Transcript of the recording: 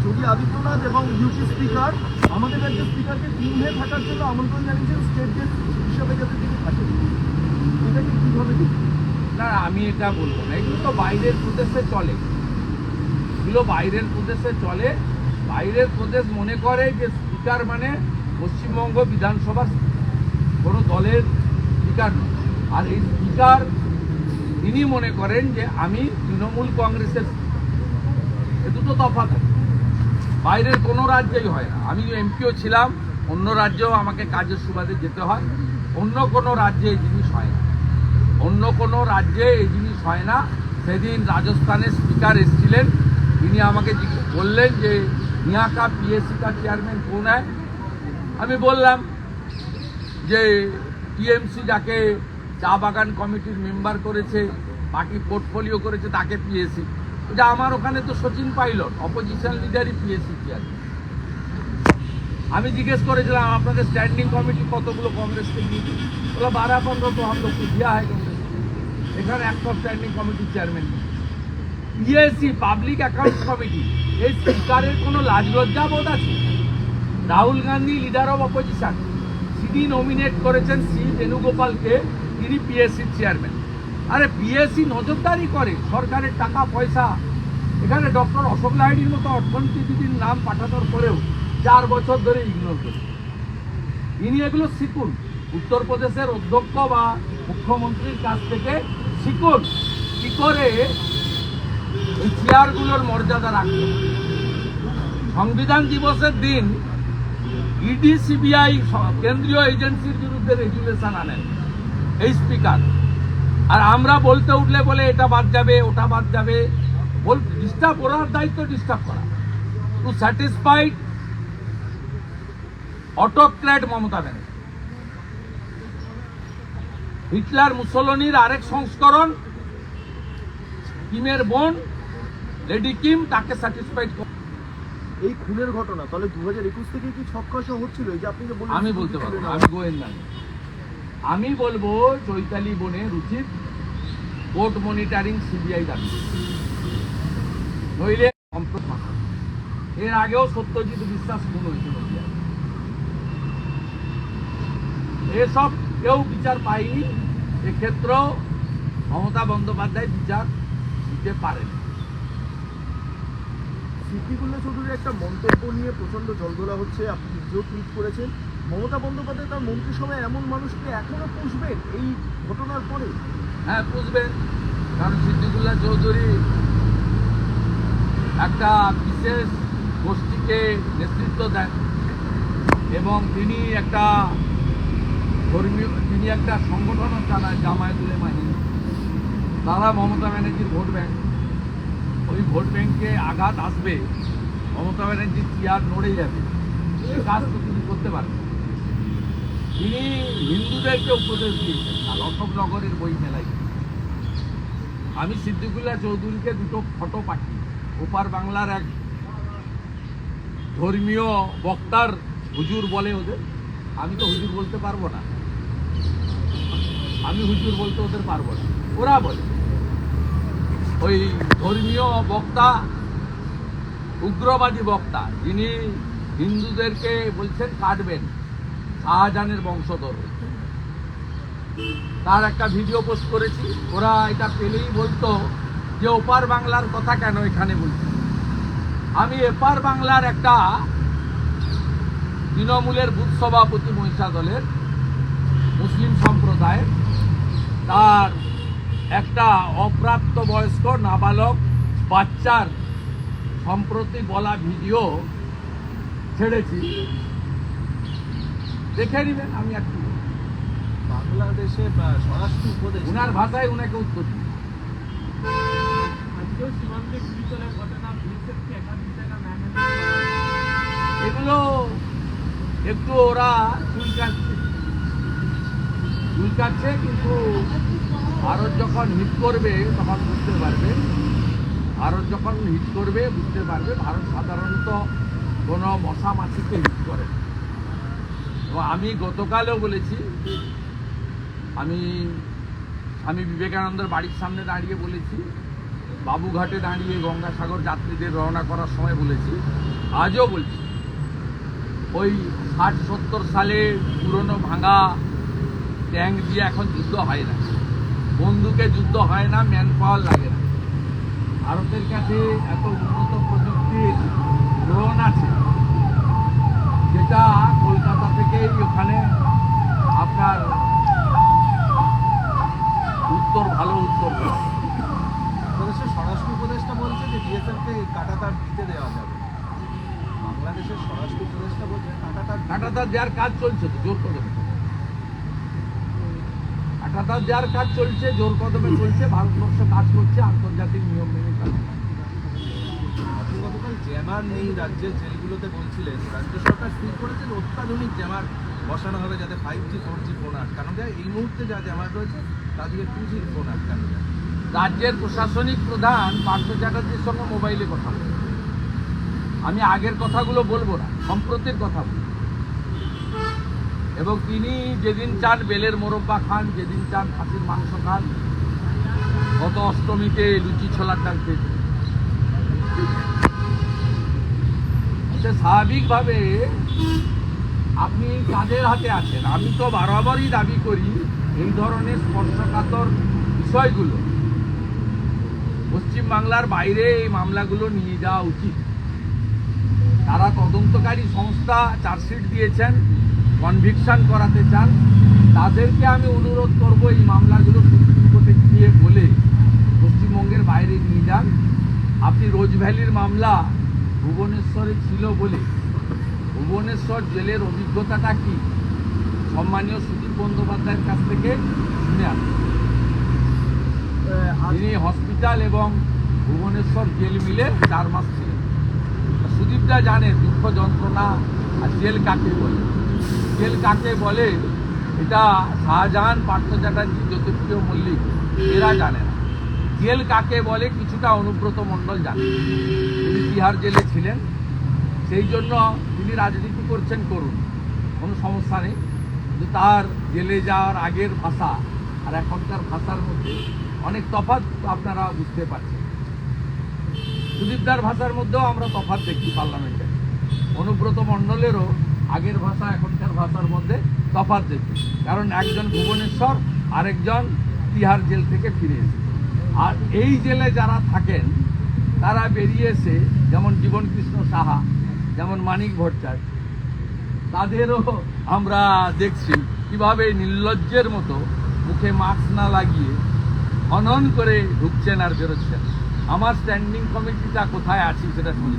যোগী আদিত্যনাথ এবং UP speaker আমাদের রাজ্যের স্পিকারকে টিম হয়ে থাকার জন্য আমন্ত্রণ জানিয়েছেন স্টেট গেস্ট হিসেবে যাতে তিনি থাকেন। এটাকে কীভাবে দেখবেন? না, আমি এটা বলবো না, এগুলো তো বাইরের প্রদেশে চলে, এগুলো বাইরের প্রদেশে চলে। বাইরের প্রদেশ মনে করে যে স্পিকার মানে পশ্চিমবঙ্গ বিধানসভার কোনো দলের স্পিকার নয়, আর এই স্পিকার তিনি মনে করেন যে আমি তৃণমূল কংগ্রেসের। এ দুটো তফাৎ আছে, বাইরের কোনো রাজ্যেই হয় না। আমি এমপিও ছিলাম, অন্য রাজ্যেও আমাকে কাজের সুবাদে যেতে হয়, অন্য কোনো রাজ্যে এই জিনিস হয় না, অন্য কোনো রাজ্যে এই জিনিস হয় না। সেদিন রাজস্থানের স্পিকার এসেছিলেন, তিনি আমাকে বললেন যে यहाँ का पीएससी का चेयरमैन कौन है। আমি বললাম যে টিএমসি যাকে চা বাগান কমিটির মেম্বার করেছে, বাকি পোর্টফোলিও করেছে, তাকে পিএসসি। এটা আমার ওখানে তো সচিন পাইলট অপোজিশন লিডারই পিএসসি চেয়ারম্যান। আমি জিজ্ঞেস করেছিলাম আপনাদের স্ট্যান্ডিং কমিটি কতগুলো কংগ্রেসকে দিয়েছে, বলে 12-15 তো हम लोग को दिया है कांग्रेस। এখানে একটা স্ট্যান্ডিং কমিটির chairman PSC public accounts committee. এই স্পিকারের কোনো লাজ লজ্জা বোধ আছে? Rahul Gandhi leader of opposition, CD nominate করেছেন সি বেণুগোপালকে, তিনি পিএসসির চেয়ারম্যান। আরে পিএসসি নজরদারি করে সরকারের টাকা পয়সা। এখানে ডক্টর অশোক লাহিড়ির মতো অর্থনীতিবিদের নাম পাঠানোর পরেও 4 বছর ধরে ইগনোর করে। ইনি এগুলো শিখুন, উত্তরপ্রদেশের অধ্যক্ষ বা মুখ্যমন্ত্রীর কাছ থেকে শিখুন কি করে এই চেয়ারগুলোর মর্যাদা রাখতে। সংবিধান দিবসের দিন ইডি সিবিআই কেন্দ্রীয় এজেন্সির বিরুদ্ধে রেজুলেশন আনেন এই স্পিকার, আর আমরা বলতে উঠলে বলে এটা বাদ যাবে ওটা বাদ যাবে। ডিস্টার্ব করার দায়িত্ব ডিস্টার্ব করা, too satisfied autocrat Mamata Banerjee. Hitler মুসোলিনির আরেক সংস্করণ, কিমের বোন লেডি কিম, তাকে স্যাটিসফাইড করে। এই খুনের ঘটনা তাহলে 2021 থেকে কি ছক্কা হচ্ছিল? এই যে আপনি যে বললেন, আমি বলতে পারবো না, আমি গোয়েন্দা নই। আমি বলবো চৈতালি বোনের উচিত কোর্ট মনিটরিং সিবিআই দাবি, নইলে সম্প্রদায়। এর আগেও সত্যজিৎ বিশ্বাস খুন হয়েছিল, এসব কেউ বিচার পায়নি। এক্ষেত্রেও মমতা বন্দ্যোপাধ্যায় বিচার দিতে পারেন। সিদ্দিকুল্লাহ চৌধুরীর একটা মন্তব্য নিয়ে প্রচন্ড জলঘোলা হচ্ছে, আপনি নিজেও টুইট করেছেন। মমতা বন্দ্যোপাধ্যায় তার মন্ত্রিসভায় এমন মানুষকে এখনো পুষবেন এই ঘটনার পরে? হ্যাঁ, পুষবেন, কারণ সিদ্দিকুল্লাহ চৌধুরী একটা বিশেষ গোষ্ঠীকে নেতৃত্ব দেন এবং তিনি একটা ধর্মীয়, তিনি একটা সংগঠনও চালায়, জামায়াত উলেমা হিন্দ। তারা মমতা ব্যানার্জির ভোট ব্যাংক, ওই ভোট ব্যাংকে আঘাত আসবে, মমতা ব্যানার্জির চেয়ার নড়ে যাবে, এই কাজ তো তিনি করতে পারবেন। তিনি হিন্দুদেরকে উপদেশ দিয়েছেন, আর অশোকনগরের বই মেলায়। আমি সিদ্দিকুল্লাহ চৌধুরীকে দুটো ফটো পাঠি, ওপার বাংলার এক ধর্মীয় বক্তার হুজুর বলে ওদের, আমি তো হুজুর বলতে পারবো না, আমি হুজুর বলতে ওদের পারবো না, ওরা বলে। ওই ধর্মীয় বক্তা, উগ্রবাদী বক্তা, যিনি হিন্দুদেরকে বলছেন কাটবেন, শাহজাহানের বংশধর, তার একটা ভিডিও পোস্ট করেছি। ওরা এটা পেলেই বলতো যে ওপার বাংলার কথা কেন এখানে বলছি। আমি এপার বাংলার একটা তৃণমূলের বুথ সভাপতি মহিষা দলের মুসলিম সম্প্রদায়, তার একটা অপ্রাপ্তবয়স্ক নাবালক বাচ্চার সম্প্রতি বলা ভিডিও ছেড়েছি, দেখে নেবেন। আমি একটু বাংলাদেশে স্বরাষ্ট্র উপদেশ উনার ভাষায় উনাকে উত্তর দিই। এগুলো একটু ওরা চুলকাচ্ছে, কিন্তু ভারত যখন হিট করবে তখন বুঝতে পারবে, ভারত যখন হিট করবে বুঝতে পারবে। ভারত সাধারণত কোনো মশা মাছিকে হিট করে। এবং আমি গতকালও বলেছি, আমি বিবেকানন্দের বাড়ির সামনে দাঁড়িয়ে বলেছি, বাবুঘাটে দাঁড়িয়ে গঙ্গাসাগর যাত্রীদের রওনা করার সময় বলেছি, আজও বলছি, ওই 60-70 সালে পুরনো ভাঙা ট্যাঙ্ক দিয়ে এখন যুদ্ধ হয় না, বন্দুকে যুদ্ধ হয় না, ম্যান পাওয়ার লাগে না। ভারতের কাছে এত উন্নত প্রযুক্তির ড্রোন আছে, যেটা কলকাতা থেকেই ওখানে আপনার ভালো উত্তর পায়। বাংলাদেশের স্বরাষ্ট্র উপদেষ্টা বলছে যে বিএসএফকে কাঁটাতার দিতে দেওয়া যাবে। বাংলাদেশের স্বরাষ্ট্র উপদেষ্টা বলছে কাঁটাতার দেওয়ার কাজ চলছে তো জোর কদমে, কাঁটাতার দেওয়ার কাজ চলছে, জোর কদমে চলছে। ভারতবর্ষ কাজ করছে আন্তর্জাতিক নিয়ম মেনে কাজ। আপনি গতকাল জ্যামার নেই রাজ্যের জেলগুলোতে বলছিলেন, রাজ্য সরকার স্থির করেছে যে অত্যাধুনিক জ্যামার বসানো হবে যাতে 5G 4G ফোন আটকানো যায়। এই মুহূর্তে যা জ্যামার রয়েছে তা দিয়ে 2G ফোন আটকানো যায়। রাজ্যের প্রশাসনিক প্রধান পার্থ চ্যাটার্জির সঙ্গে মোবাইলে কথা বলে। আমি আগের কথাগুলো বলবো না, সম্প্রতির কথা বলবো। এবং তিনি যেদিন চান বেলের মোরব্বা খান, যেদিন চান খাসির মাংস খান। গত অষ্টমীতে লুচি ছোলার ডাল খেয়েছে। স্বাভাবিকভাবে আপনি কাদের হাতে আছেন? আমি তো বরাবরই দাবি করি এই ধরনের স্পর্শকাতর বিষয়গুলো পশ্চিমবাংলার বাইরে এই মামলাগুলো নিয়ে যাওয়া উচিত। তারা তদন্তকারী সংস্থা চার্জশিট দিয়েছেন, কনভিকশন করাতে চান, তাদেরকে আমি অনুরোধ করব এই মামলাগুলো সুপ্রিম কোর্টে গিয়ে বলে পশ্চিমবঙ্গের বাইরে নিয়ে যান। আপনি রোজ ভ্যালির মামলা ভুবনেশ্বরে ছিল বলে ভুবনেশ্বর জেলের অভিজ্ঞতাটা কি সম্মানীয় সুদীপ বন্দ্যোপাধ্যায়ের কাছ থেকে শুনে আসুন। তিনি হসপিটাল এবং ভুবনেশ্বর জেল মিলে 4 মাস ছিলেন। সুদীপদা জানে দুঃখ যন্ত্রণা আর জেল কাকে বলে। জেল কাকে বলে এটা শাহজাহান, পার্থ চ্যাটার্জি, জ্যোতিপ্রিয় মল্লিক এরা জানে না। জেল কাকে বলে কিছুটা অনুব্রত মণ্ডল জানে। তিনি তিহার জেলে ছিলেন, সেই জন্য তিনি রাজনীতি করছেন, করুন, কোনো সমস্যা নেই। কিন্তু তার জেলে যাওয়ার আগের ভাষা আর এখনকার ভাষার মধ্যে অনেক তফাৎ আপনারা বুঝতে পারছেন। সুদীপদার ভাষার মধ্যেও আমরা তফাৎ দেখি পার্লামেন্টে। অনুব্রত মণ্ডলেরও আগের ভাষা এখনকার ভাষার মধ্যে তফাৎ দেখি, কারণ একজন ভুবনেশ্বর আরেকজন তিহার জেল থেকে ফিরে এসেছে। আর এই জেলে যারা থাকেন তারা বেরিয়ে এসে, যেমন জীবনকৃষ্ণ সাহা, যেমন মানিক ভট্টাচার্য, তাদেরও আমরা দেখছি কীভাবে নির্লজ্জের মতো মুখে মাস্ক না লাগিয়ে হনন করে ঢুকছেন আর বেরোচ্ছেন। আমার স্ট্যান্ডিং কমিটিটা কোথায় আছি সেটা শুনে